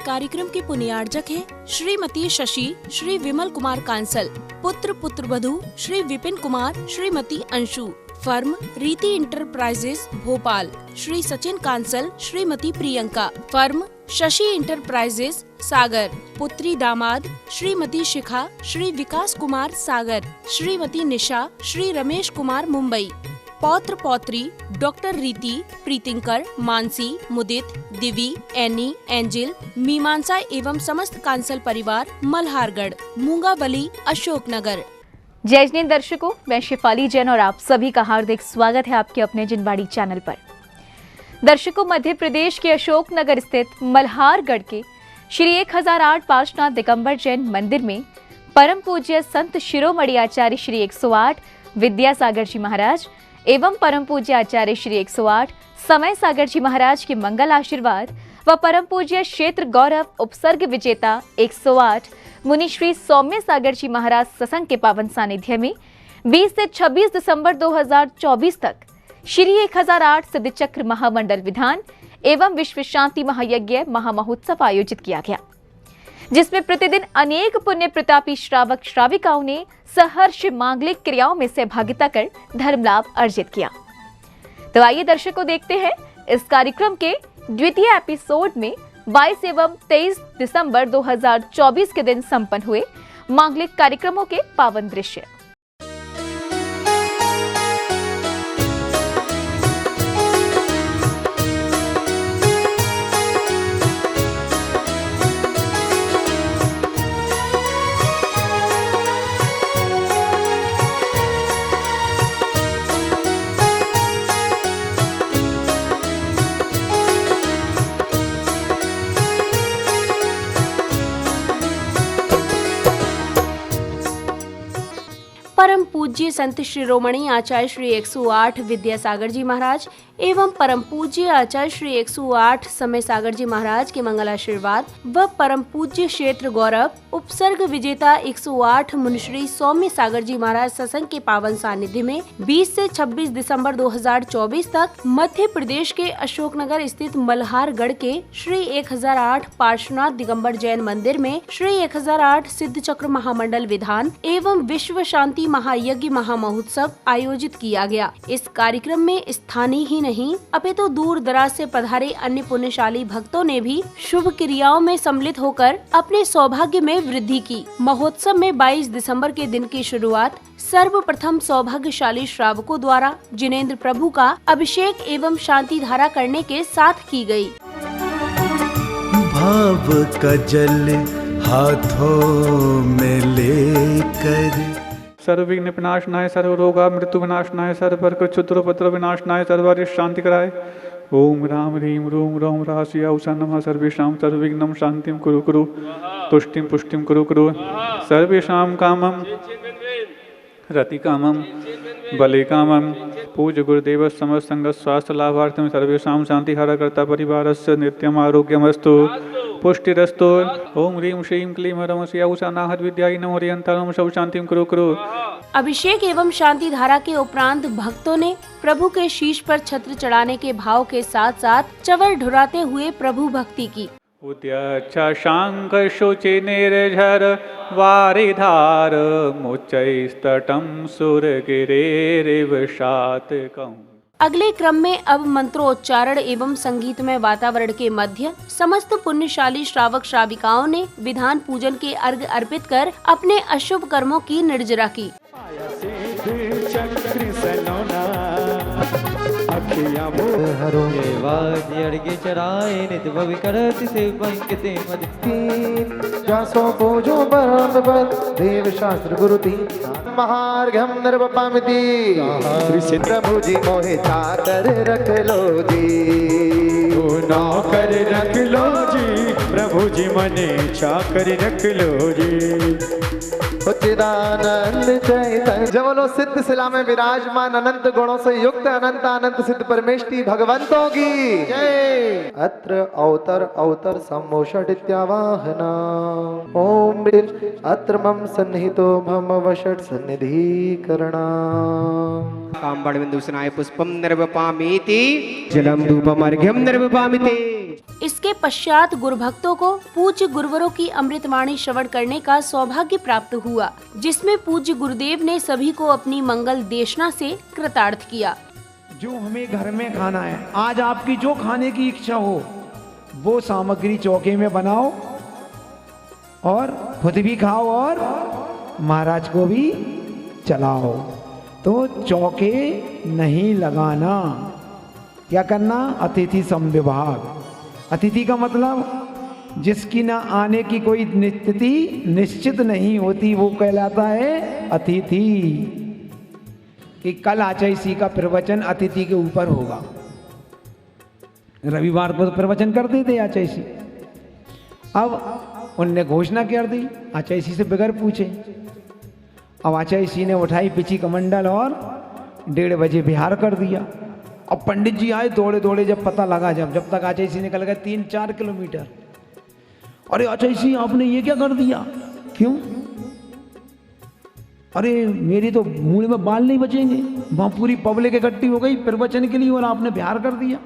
कार्यक्रम के पुण्यार्जक हैं श्रीमती शशि श्री विमल कुमार कांसल, पुत्र वधू Shri Vipin Kumar Shrimati Anshu. Firm Riti enterprises Bhopal, Shri Sachin Kansal Shrimati Priyanka. Firm Shashi enterprises Sagar, पुत्री दामाद श्रीमती शिखा श्री विकास कुमार सागर, श्रीमती निशा श्री रमेश कुमार मुंबई। पौत्र पौत्री डॉक्टर रीति, प्रीतिंकर, मानसी, मुदित, दिवी, एनी, एंजिल, मीमांसा एवं समस्त कांसल परिवार मल्हारगढ़, मूंगावली, अशोकनगर। जय जिनेंद्र दर्शकों, मैं शिफाली जैन और आप सभी का हार्दिक स्वागत है आपके अपने जिनवाड़ी चैनल पर। दर्शकों, मध्य प्रदेश के अशोकनगर स्थित मल्हारगढ़ के श्री 1008 पार्श्वनाथ दिगंबर जैन मंदिर में परम पूज्य संत शिरोमणि आचार्य श्री 108 विद्यासागर जी महाराज एवं परम पूज्य आचार्य श्री 108 समय सागर जी महाराज के मंगल आशीर्वाद व परम पूज्य क्षेत्र गौरव उपसर्ग विजेता 108 मुनि श्री सौम्य सागर जी महाराज सत्संग के पावन सानिध्य में 20 से 26 दिसंबर 2024 तक श्री 1008 सिद्ध चक्र महामंडल विधान एवं विश्व शांति महायज्ञ महामहोत्सव आयोजित किया गया, जिसमें प्रतिदिन अनेक पुण्य प्रतापी श्रावक श्राविकाओं ने सहर्ष मांगलिक क्रियाओं में सहभागिता कर धर्म लाभ अर्जित किया। तो आइए दर्शकों, देखते हैं इस कार्यक्रम के द्वितीय एपिसोड में 22 एवं 23 दिसंबर 2024 के दिन संपन्न हुए मांगलिक कार्यक्रमों के पावन दृश्य। परम पूज्य संत शिरोमणि आचार्य श्री 108 विद्यासागर जी महाराज एवं परम पूज्य आचार्य श्री 108 समय सागर जी महाराज के मंगलाशीर्वाद व परम पूज्य क्षेत्र गौरव उपसर्ग विजेता 108 मुनिश्री सौम्य सागर जी महाराज सत्संग के पावन सानिध्य में 20 से 26 दिसंबर 2024 तक मध्य प्रदेश के अशोकनगर स्थित मल्हारगढ़ के श्री 1008 पार्श्वनाथ दिगंबर जैन मंदिर में श्री 1008 सिद्ध चक्र महामंडल विधान एवं विश्व शांति महायज्ञ महामहोत्सव आयोजित किया गया। इस कार्यक्रम में स्थानीय ही नहीं अपितु दूर दराज से पधारे अन्य पुण्यशाली भक्तों ने भी शुभ क्रियाओं में सम्मिलित होकर अपने सौभाग्य में वृद्धि की। महोत्सव में 22 दिसंबर के दिन की शुरुआत सर्वप्रथम सौभाग्यशाली श्रावकों द्वारा जिनेंद्र प्रभु का अभिषेक एवं शांति धारा करने के साथ की गई। भाव का जल हाथों में लेकर सर्व विघ्न विनाशनाय सर्व रोगा मृत्यु विनाशनाय सर्व पर क्षुद्र उपद्रव विनाशनाय सर्वारिष्ट शांति कराय। ओम राम ह्रीम रूम रोम राशिया उषा नमः सर्वेषां सर्वविघ्नं शांतिं कुरु कुरु तुष्टिं पुष्टिं कुरु कुरु सर्वेषां कामं रति कामं बले कामं पूज्य गुरुदेव समस्त संग स्वास्थ्य लाभार्थम सर्वेषां शांति हर कर्ता परिवारस्य नित्यम आरोग्यमस्तु पुष्टिरस्तु। ओम ह्रीं श्रीं क्लीं रमसिया उषा नाहद विद्याय नमो हरियंतारं सब शांतिं कुरु कुरु। अभिषेक एवं शांति धारा के उपरांत भक्तों ने प्रभु के शीश पर छत्र चढ़ाने के भाव के साथ साथ चवर ढुराते हुए प्रभु भक्ति की। उद्यच्छ शांक शुचि निर्झर वारिधार मुच्चैस्तटं सुरगिरेरिव शातकम्। अगले क्रम में अब मंत्रोच्चारण एवं संगीतमय वातावरण के मध्य समस्त पुण्यशाली श्रावक श्राविकाओं ने विधान पूजन के अर्घ्य अर्पित कर अपने अशुभ कर्मों की निर्जरा की। देव शास्त्र गुरु महार्घ्यम निर्वपामिति श्री प्रभु जी मोहे चाकर रख लो जी, नौकर रख लो जी प्रभु जी मने चाकर रख लो जी। सच्चिदानंद चैतन्य जब बोलो सिद्ध शिला में विराजमान अनंत गुणों से युक्त अनंत अनंत सिद्ध परमेष्टि भगवंतों की जय। अत्र अवतर अवतर सम्मोषडित्यावाहना ओम अत्र मम सन्निहितो भम वषट सन्निधिकरणा काम्बड़ बिंदुसनाय पुष्पम निर्वपामीति जलम धूपम अर्घ्यम निर्वपामीति इसके पश्चात गुरु भक्तों को पूज्य गुरुवरों की अमृतवाणी श्रवण करने का सौभाग्य प्राप्त हुआ, जिसमें पूज्य गुरुदेव ने सभी को अपनी मंगल देशना से कृतार्थ किया। जो हमें घर में खाना है, आज आपकी जो खाने की इच्छा हो वो सामग्री चौके में बनाओ और खुद भी खाओ और महाराज को भी चलाओ। तो चौके नहीं लगाना, क्या करना? अतिथि समविभाग। अतिथि का मतलब जिसकी ना आने की कोई स्थिति निश्चित नहीं होती, वो कहलाता है अतिथि। कि कल आचार्य का प्रवचन अतिथि के ऊपर होगा, रविवार को प्रवचन कर देते आचार्य। अब उनने घोषणा कर दी आचार्य से बगैर पूछे। अब आचार्य ने उठाई पिची कमंडल और 1:30 बजे बिहार कर दिया। अब पंडित जी आए दौड़े दौड़े, जब पता लगा, जब तक आचार्य निकल गए 3-4 किलोमीटर। अरे आचार्य आपने ये क्या कर दिया? क्यों? अरे मेरी तो मुंह में बाल नहीं बचेंगे, वहां पूरी पब्लिक इकट्ठी हो गई प्रवचन के लिए और आपने बिहार कर दिया।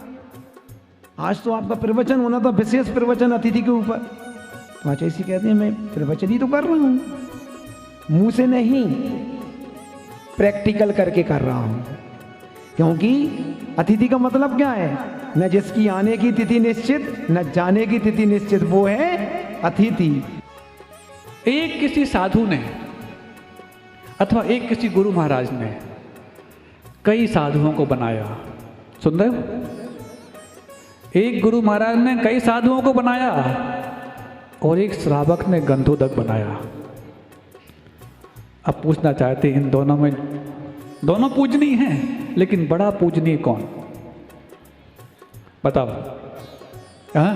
आज तो आपका प्रवचन होना था, विशेष प्रवचन अतिथि के ऊपर। तो आचार्य कहते हैं मैं प्रवचन ही तो कर रहा हूं, मुंह से नहीं, प्रैक्टिकल करके कर रहा हूं। क्योंकि अतिथि का मतलब क्या है? न जिसकी आने की तिथि निश्चित न जाने की तिथि निश्चित, वो है अतिथि। एक किसी साधु ने अथवा एक किसी गुरु महाराज ने कई साधुओं को बनाया। सुन रहे हो? एक गुरु महाराज ने कई साधुओं को बनाया और एक श्रावक ने गंधोदक बनाया। अब पूछना चाहते इन दोनों में, दोनों पूजनीय हैं, लेकिन बड़ा पूजनीय कौन? बताओ। हाँ?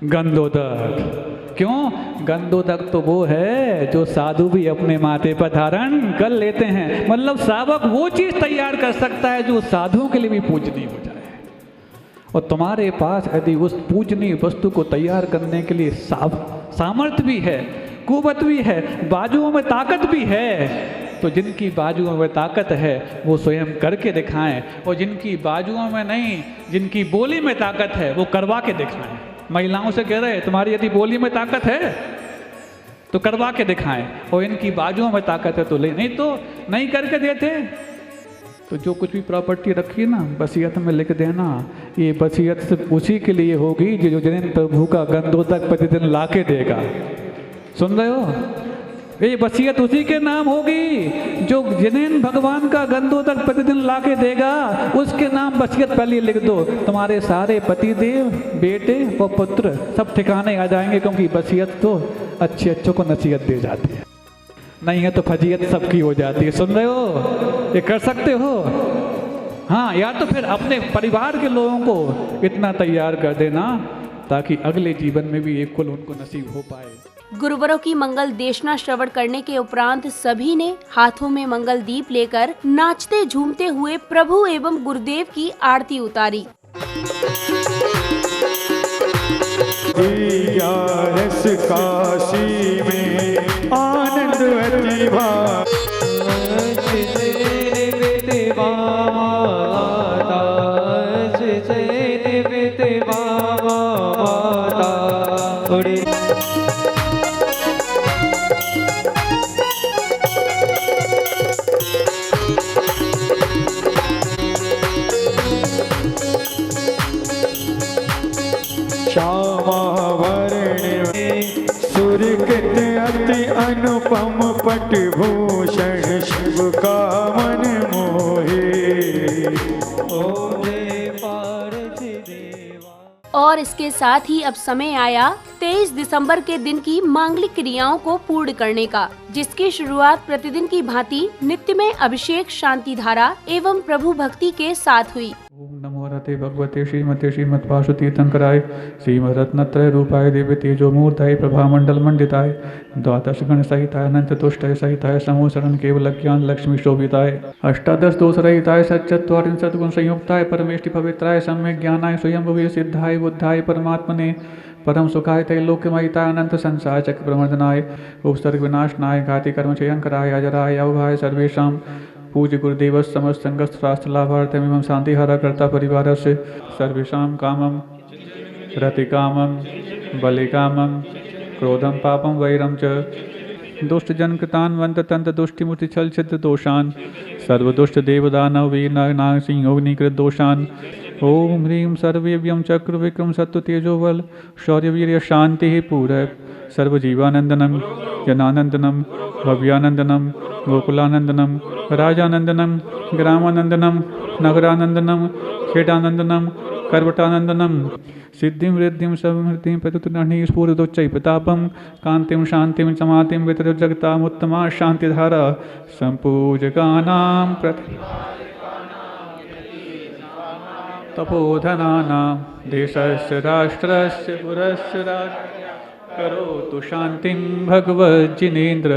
गंधोदक। क्यों? गंधोदक तो वो है जो साधु भी अपने माथे पर धारण कर लेते हैं। मतलब श्रावक वो चीज तैयार कर सकता है जो साधुओं के लिए भी पूजनीय हो जाए। और तुम्हारे पास यदि उस पूजनीय वस्तु को तैयार करने के लिए सामर्थ्य भी है, कुवत भी है, बाजुओं में ताकत भी है, तो जिनकी बाजुओं में ताकत है वो स्वयं करके दिखाएं, और जिनकी बाजुओं में नहीं, जिनकी बोली में ताकत है वो करवा के दिखाएं। महिलाओं से कह रहे तुम्हारी यदि बोली में ताकत है तो करवा के दिखाएं, और इनकी बाजुओं में ताकत है तो ले, नहीं तो नहीं करके देते। तो जो कुछ भी प्रॉपर्टी रखी ना वसीयत में लिख देना, ये वसीयत सिर्फ उसी के लिए होगी जो जिन प्रभु का गंधोदक प्रतिदिन ला के देगा। सुन रहे हो? ये वसीयत उसी के नाम होगी जो जिन भगवान का गंधोदक प्रतिदिन ला के देगा, उसके नाम वसीयत पहले लिख दो। तुम्हारे सारे पतिदेव, बेटे और पुत्र सब ठिकाने आ जाएंगे, क्योंकि वसीयत तो अच्छे अच्छों को नसीहत दे जाती है, नहीं है तो फजीयत सबकी हो जाती है। सुन रहे हो? ये कर सकते हो? हाँ, या तो फिर अपने परिवार के लोगों को इतना तैयार कर देना ताकि अगले जीवन में भी एक कुल उनको नसीब हो पाए। गुरुवरों की मंगल देशना श्रवण करने के उपरांत सभी ने हाथों में मंगल दीप लेकर नाचते झूमते हुए प्रभु एवं गुरुदेव की आरती उतारी। रस काशी में आनंद अनुपम पट भूषण शिव का मन मोहे। और इसके साथ ही अब समय आया 23 दिसंबर के दिन की मांगलिक क्रियाओं को पूर्ण करने का, जिसकी शुरुआत प्रतिदिन की भांति नित्यमय अभिषेक, शांति धारा एवं प्रभु भक्ति के साथ हुई। ओम नमो रते भगवते श्रीमते श्रीमद्वासुतीर्थंकराय श्रीमद्रत्नत्रय रूपाय दिव्य तेजो मूर्ताय प्रभामंडल मंडिताय द्वादश गण सहिताय अनंत तुष्टाय सहिताय समोसरण केवल ज्ञान लक्ष्मी शोभिताय अष्टादश दोष रहिताय सच्चत्वारिंशत् गुण संयुक्ताय परमेष्टि पवित्राय सम्यक ज्ञानाय स्वयं भवे सिद्धाय बुद्धाय परमात्मने परम सुखाय त्रैलोक्यमयिताय अनंत संसार चक्र प्रवर्धनाय उपसर्ग विनाशनाय घाति कर्म क्षयंकराय अजराय अवभाय सर्वेषां पूज्य गुरुदेव समस्त संगत शास्त्र लाभार्थ एवं शांति हरा करता परिवार से सर्वेषां कामम रतिकामं बलिकामं क्रोधं पापं वैरं च दुष्टजनकृतान् वन्ततन्त्र दुष्टिमुतिछल छिद्र दोषान् सर्वदुष्ट देवदानव वीरनागसिंहोग्निकृत दोषान् ओम ह्रीं सर्वव्यं चक्र विक्रम सत्व तेजोबल शौर्यवीर्य शांति पूरय सर्वजीवानंदनम जनानंदनम भव्यानंदनम गोकुलानंदनम राजानंदनम ग्रामानंदनम नगरानंदनम खेटानंदनम कर्वटानंदनम सिद्धिं वृद्धिं समृद्धिं प्रतुतनहि स्फुरदोच्चै प्रतापं कांतिं शांतिं समातिं वितरजगतामुत्तमा शांतिधारा संपूजकानां तपोधनानां देशस्य राष्ट्रस्य पुरस्य करोतु शान्तिं भगवज्जिनेन्द्र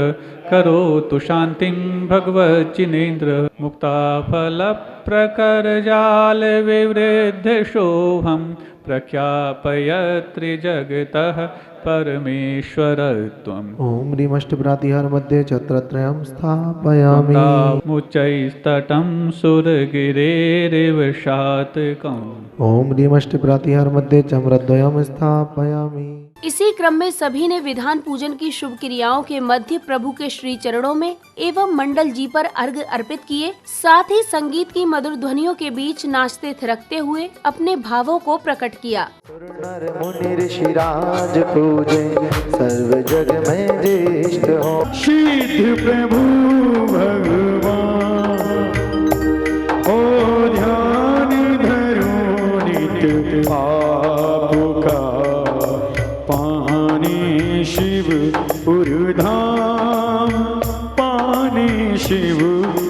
करोतु शान्तिं भगवज्जिनेन्द्र मुक्ताफलप्रकरजालविवृद्धशोभं प्रख्यापयत्रिजगतः परमेश्वरत्वम् ओम ह्रीं अष्टप्रातिहार मध्ये छत्रत्रयं स्थापयामि मुच्चैस्तटं सुरगिरेरिव शातकम् ओम ह्रीं अष्टप्रातिहार मध्ये चम्रद्वयं स्थापयामि। इसी क्रम में सभी ने विधान पूजन की शुभ क्रियाओं के मध्य प्रभु के श्री चरणों में एवं मंडल जी पर अर्घ्य अर्पित किए। साथ ही संगीत की मधुर ध्वनियों के बीच नाचते थिरकते हुए अपने भावों को प्रकट किया। नर मुनि ऋषिराज पूजे सर्व जग में ज्येष्ठ हो सिद्ध प्रभु भगवान ओ ध्यान धरो नित्य आपका पानी शिव पुरधाम पानी शिव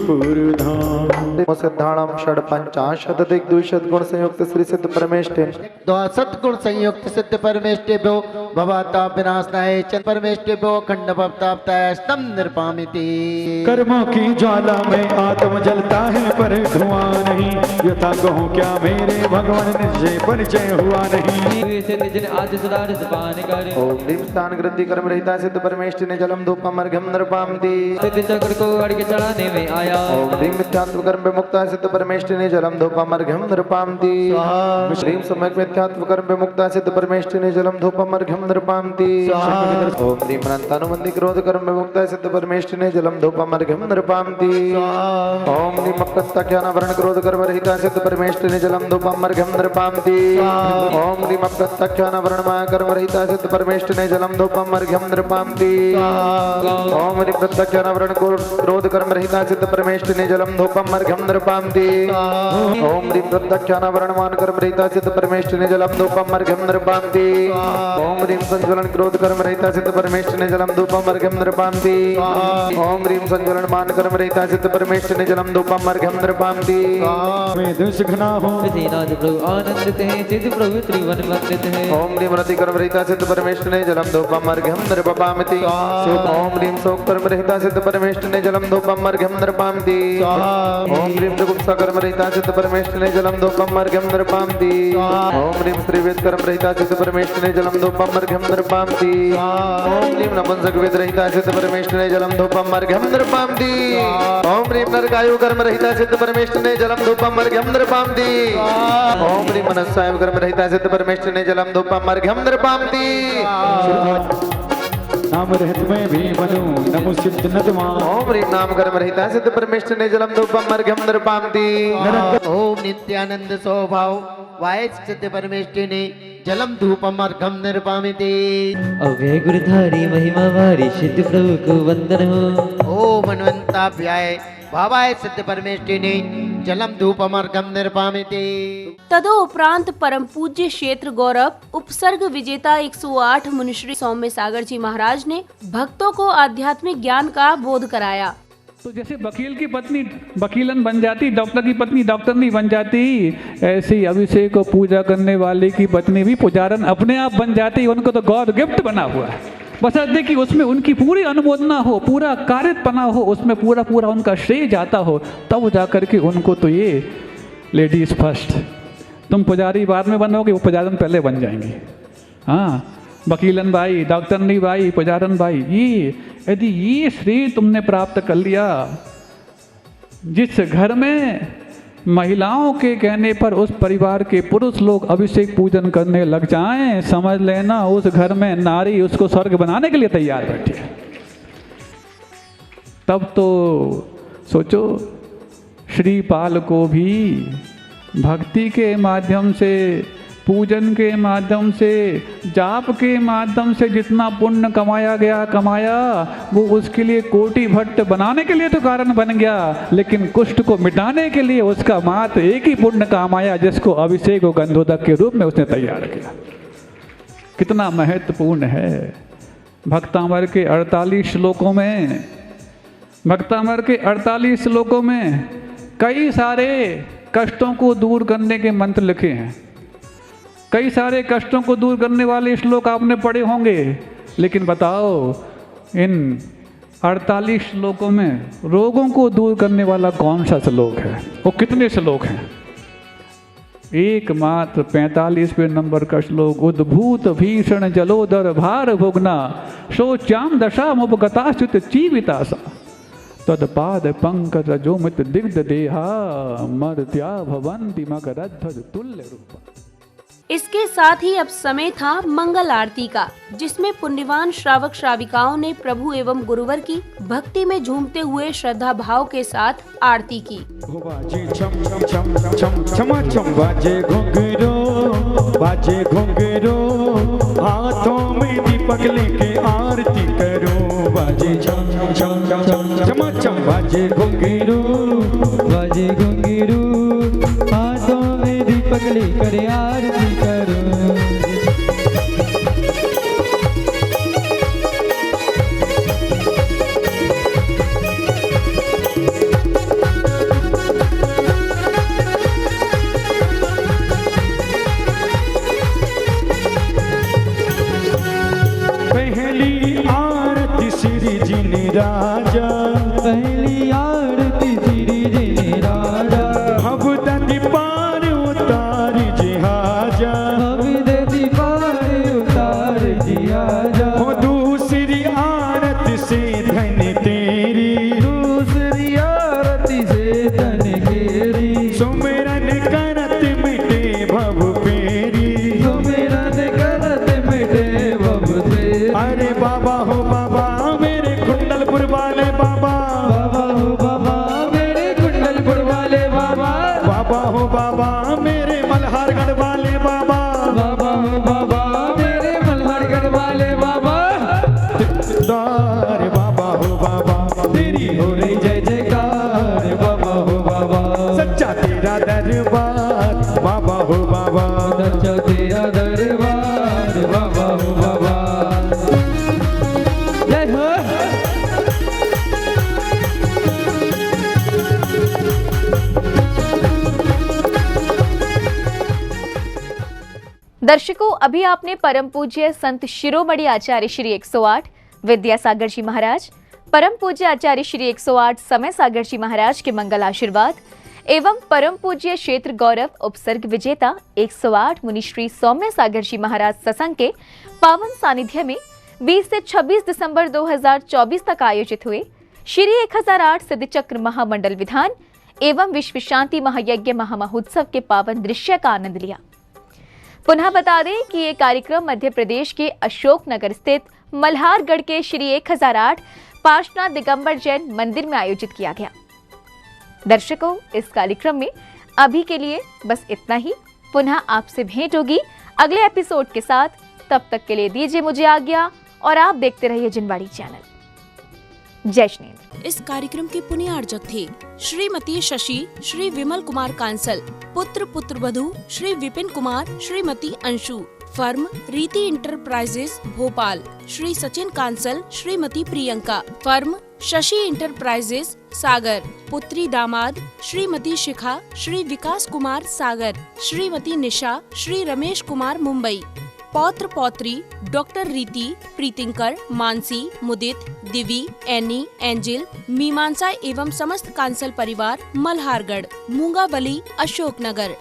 पुरधाम सिद्धाणम षड पंचाशत दिग्दुषत गुण संयुक्त श्री सिद्ध परमेष्ठे सत्गुण संयुक्त सिद्ध परमेष्ठेभ्यो भवताप विनाशनाय चंद परमेष्ठेभ्यो अखंड भवतापताय स्तम निर्पामिति। कर्मों की ज्वाला में आत्म जलता है पर धुआं नहीं यथा कहूँ क्या मेरे भगवान निश्चय परिचय हुआ नहीं। ओम ह्रीं स्थान ग्रंथि कर्म रहिता सिद्ध परमेष्ठि ने जलम धूपम अर्घ्यम नृपामिति। ओम ह्रीं मिथ्यात्व कर्म विमुक्ता सिद्ध परमेष्ठि ने जलम धूपम अर्घ्यम नृपामिति। ह्रीं सम्यक मिथ्यात्व कर्म विमुक्ता सिद्ध परमेष्ठि ने जलम धूपम अर्घ्यम नृपामिति। ओम ह्रीं अनंतानुबंधी क्रोध कर्म विमुक्ता सिद्ध परमेष्ठि ने जलम धूपम अर्घ्यम नृपामिति। ओम ह्रीं अप्रत्यक्षानावरण क्रोध कर्म रहिता सिद्ध परमेष्ठि ने जलम धूपम अर्घ्यम नृपामिति। ओम ह्रीं अप्रत्यक्षानावरण माया कर्म रहिता सिद्ध परमेष्ठि ने जलम धूपम अर्घ्यम नृपामिति। ओम ह्रीं प्रत्यक्षानावरण क्रोध कर्म रहिता सिद्ध परमेष्ठि ने जलम धूपम अर्घ्यम नृपामिति। ओम ह्रीं प्रत्यक्षानावरण मान कर्म रहिता सिद्ध परमेष्ठि ने जलम धूपम अर्घ्यम नृपामिति। ओम ह्रीं संज्वलन क्रोध कर्म रहिता सिद्ध परमेष्ठि ने जलम धूपम अर्घ्यम नृपामिति। ओम ह्रीं संज्वलन मान कर्म रहिता सिद्ध परमेष्ठि ने जलम धूपम अर्घ्यम नृपामिति। मैं दुष्घना हूँ ओम ह्रीं रति कर्म रहिता सिद्ध परमेष्ठि ने जलम धूपम अर्घ्यम नृपामिति। ओम ह्रीं शोक कर्म रहिता सिद्ध परमेष्ठि ने जलम धूपम अर्घ्यम नृपामिति। ओम ह्रीं जुगुप्सा कर्म रहिता सिद्ध परमेष्ठि ने जलम धूपम अर्घ्यम नृपामिति। ओम ह्रीं श्रीवेद कर्म रहिता सिद्ध परमेष्ठि ने जलम धूपम अर्घ्यम नृपामिति। ओम ह्रीं नपुंसक वेद रहिता सिद्ध परमेष्ठि ने जलम धूपम अर्घ्यम नृपामिति। ओम ह्रीं नरकायु कर्म रहिता सिद्ध परमेष्ठि ने जलम धूपम अर्घ्यम नृपामिति। ओम ह्रीं मनस्सायु कर्म रहिता सिद्ध परमेष्ठि ने जलम धूपम अर्घ्यम नृपामिति। नाम रहित में भी बनूं नमो सिद्ध नतमा। ओम ह्रीं नाम कर्म रहिता सिद्ध परमेष्ठि ने जलम धूपम अर्घ्यम नृपामिति। ओम नित्यानंद स्वभाव वाय सिद्ध परमेष्ठि ने जलम धूपम अर्घ्यम नृपामिति। अव्यय गुरुधारी महिमा वारी सिद्ध प्रभु को वंदन हो। ओम अन्वंताभ्याय भावाय सिद्ध परमेष्ठि ने जलम धूपम अर्घ्यम नृपामिति। तदोपरांत परम पूज्य क्षेत्र गौरव उपसर्ग विजेता 108 मुनिश्री सौम्य सागर जी महाराज ने भक्तों को आध्यात्मिक ज्ञान का बोध कराया। तो जैसे वकील की पत्नी वकीलन बन जाती, डॉक्टर की पत्नी डॉक्टरनी बन जाती, ऐसे ही अभिषेक को पूजा करने वाले की पत्नी भी पुजारन अपने आप बन जाती। उनको तो गॉड गिफ्ट बना हुआ है, बस देखिए उसमें उनकी पूरी अनुमोदना हो, पूरा कार्यपना हो, उसमें पूरा पूरा उनका श्रेय जाता हो, तब जा करके उनको तो ये लेडीज फर्स्ट। तुम पुजारी बाद में बनोगे, वो पुजारन पहले बन जाएंगे। हाँ, वकीलन भाई, डॉक्टरनी भाई, पुजारन भाई, ये यदि ये श्रेय तुमने प्राप्त कर लिया, जिस घर में महिलाओं के कहने पर उस परिवार के पुरुष लोग अभिषेक पूजन करने लग जाएं, समझ लेना उस घर में नारी उसको स्वर्ग बनाने के लिए तैयार बैठी है। तब तो सोचो, श्रीपाल को भी भक्ति के माध्यम से, पूजन के माध्यम से, जाप के माध्यम से जितना पुण्य कमाया वो उसके लिए कोटि भट्ट बनाने के लिए तो कारण बन गया, लेकिन कुष्ठ को मिटाने के लिए उसका मात्र एक ही पुण्य काम आया, जिसको अभिषेक और गंधोदक के रूप में उसने तैयार किया। कितना महत्वपूर्ण है। भक्तामर के 48 श्लोकों में कई सारे कष्टों को दूर करने के मंत्र लिखे हैं। कई सारे कष्टों को दूर करने वाले श्लोक आपने पढ़े होंगे, लेकिन बताओ इन 48 श्लोकों में रोगों को दूर करने वाला कौन सा श्लोक है? वो कितने श्लोक हैं? एकमात्र 45वें नंबर का श्लोक, उद्भूत भीषण जलोदर भार भोगना शोच्याम दशा मुपगताच्युत जीवितासा तत्पाद पंकज जोमित दिग्ध देहा मर्त्या भवन्ति मकरध्वज तुल्य रूपा। इसके साथ ही अब समय था मंगल आरती का, जिसमें पुण्यवान श्रावक श्राविकाओं ने प्रभु एवं गुरुवर की भक्ति में झूमते हुए श्रद्धा भाव के साथ आरती की। बाजे छम छम छम छम छम छम बाजे घुंघरू हाथों में दीपक लेके आरती करो। बाजे छम छम छम छम छम छम बाजे घुंघरू हाथों में दीपक लेकर आरती करो। पहली आरती श्री जी ने राजा, पहली आरती श्री जी ने राजा अब ददी पार उतार जी हाजा, अब ददी पार उतार जी हाजा। वो दूसरी आरती से धन तेरी, दूसरी आरती से धन तेरी सुमिरन करत मिटे भव फेरी, सुमिरन करत मिटे भव फेरी। अरे बाबा हो बाबा मेरे कुंडलपुर वाले बाबा, बाबा हो बाबा मेरे कुंडलपुर वाले बाबा, बाबा हो बाबा मेरे मल्हारगढ़ वाले बाबा, बाबा हो बाबा मेरे मल्हारगढ़ वाले बाबा। दार बाबा हो बाबा तेरी हो रही जय जयकार, बाबा हो बाबा सच्चा तेरा दरबार, बाबा हो बाबा सच्चा तेरा दरबार, बाबा हो बाबा। जय हो। दर्शकों, अभी आपने परम पूज्य संत शिरोमणि आचार्य श्री 108 विद्यासागर जी महाराज, परम पूज्य आचार्य श्री 108 समय सागर जी महाराज के मंगल आशीर्वाद एवं परम पूज्य क्षेत्र गौरव उपसर्ग विजेता 108 मुनि श्री सौम्य सागर जी महाराज सत्संग के पावन सानिध्य में 20 से 26 दिसंबर 2024 तक आयोजित हुए श्री 1008 सिद्ध चक्र महामंडल विधान एवं विश्व शांति महायज्ञ महामहोत्सव के पावन दृश्य का आनंद लिया। पुनः बता दें कि ये कार्यक्रम मध्य प्रदेश के अशोक नगर स्थित मल्हारगढ़ के श्री 1008 पार्श्वनाथ दिगंबर जैन मंदिर में आयोजित किया गया। दर्शकों, इस कार्यक्रम में अभी के लिए बस इतना ही। पुनः आपसे भेंट होगी अगले एपिसोड के साथ। तब तक के लिए दीजिए मुझे आज्ञा और आप देखते रहिए जिनवाड़ी चैनल। जय श्री। इस कार्यक्रम के पुण्यार्जक थे श्रीमती शशि श्री विमल कुमार कांसल, पुत्र वधू Shri Vipin Kumar Shrimati Anshu, firm Riti enterprises Bhopal, Shri Sachin Kansal Shrimati Priyanka, firm Shashi enterprises Sagar, पुत्री दामाद श्रीमती शिखा श्री विकास कुमार सागर, श्रीमती निशा श्री रमेश कुमार मुंबई, पौत्र पौत्री डॉक्टर रीति प्रीतिंकर मानसी मुदित दिवी एनी एंजिल मीमांसा एवं समस्त कांसल परिवार मल्हारगढ़ मूंगावली अशोकनगर।